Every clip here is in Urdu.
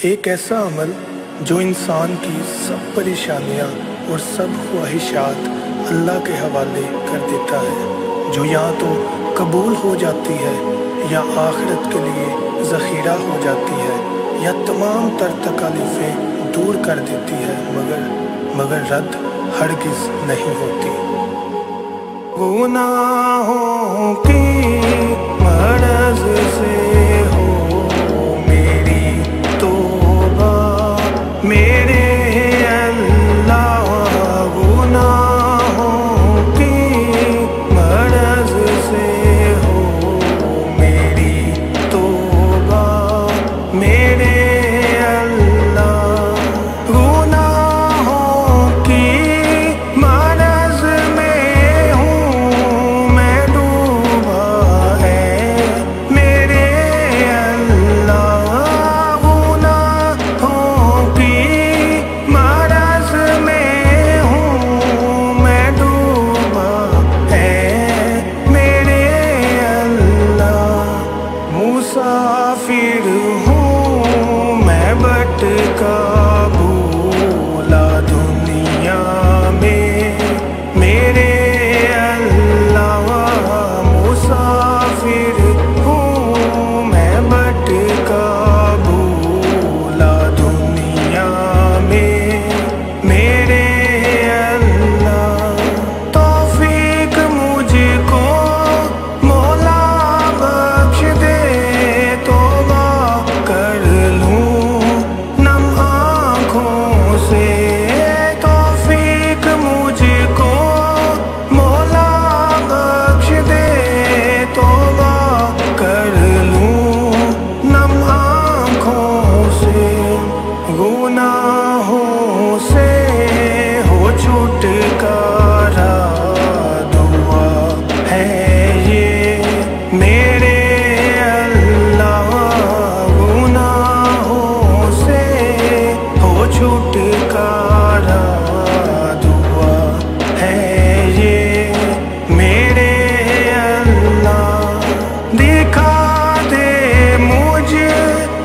ایک ایسا عمل جو انسان کی سب پریشانیاں اور سب خواہشات اللہ کے حوالے کر دیتا ہے، جو یا تو قبول ہو جاتی ہے یا آخرت کے لیے ذخیرہ ہو جاتی ہے یا تمام تر تکالیفیں دور کر دیتی ہے، مگر رد ہرگز نہیں ہوتی۔ گناہوں کی مرض سے ہو میری توبہ میرے اللہ، گناہوں کی مرض سے ہو میری توبہ میرے اللہ، گناہوں کی مرض میں ہوں میں ڈوبا ہے میرے اللہ، گناہوں کی مرض میں ہوں میں ڈوبا ہے میرے اللہ، مسافر ہوں میں بھٹکا بھولا دنیا میں میرے اللہ، مسافر ہوں میں بھٹکا بھولا دنیا میں میرے اللہ، توفیق مجھ کو مولا بخش دے، توبہ کر لوں نم آنکھوں سے، توفیق مجھ کو مولا بخش دے، توبہ کر لوں نم آنکھوں سے، گناہوں سے ہو چھٹکارا دعا ہے یہ میرے اللہ، گناہوں سے ہو چھٹکارا دعا ہے یہ میرے اللہ، دکھا دے مجھ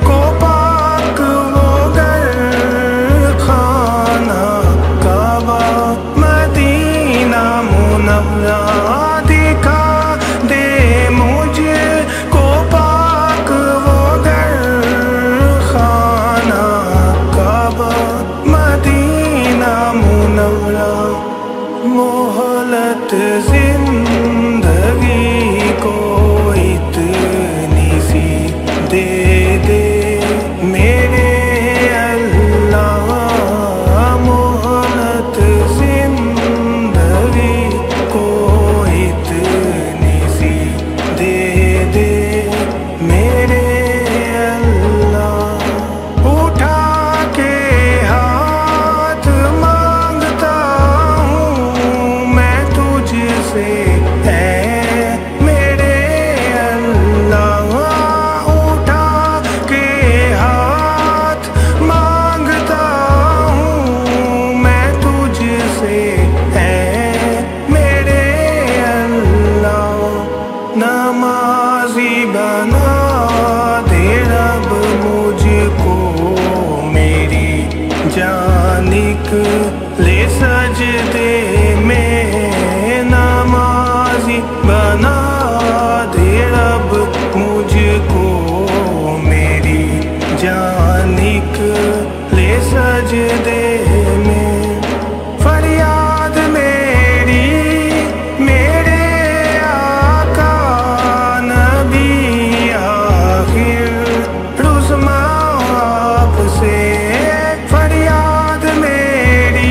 کو پاک وہ گھر خانہ کعبہ مدینہ منورہ، دکھا دے مجھ کو پاک وہ گھر خانہ کعبہ مدینہ منورہ، مہلت زندگی کو اتنی سی دے دے میرے اللہ، مہلت زندگی کو اتنی سی دے دے میرے اللہ، اٹھا کے ہاتھ مانگتا ہوں میں تجھ سے اے میرے اللہ، اٹھا کے ہاتھ مانگتا ہوں میں تجھ سے اے میرے اللہ، نمازی بنا دے رب مجھ کو میری جان نکلے سجدے میں، نمازی بنا دے رب مجھ کو میری جان نکلے سجدے میں، فریاد میری میرے آقا نبی آخر رسما آپ سے، فریاد میری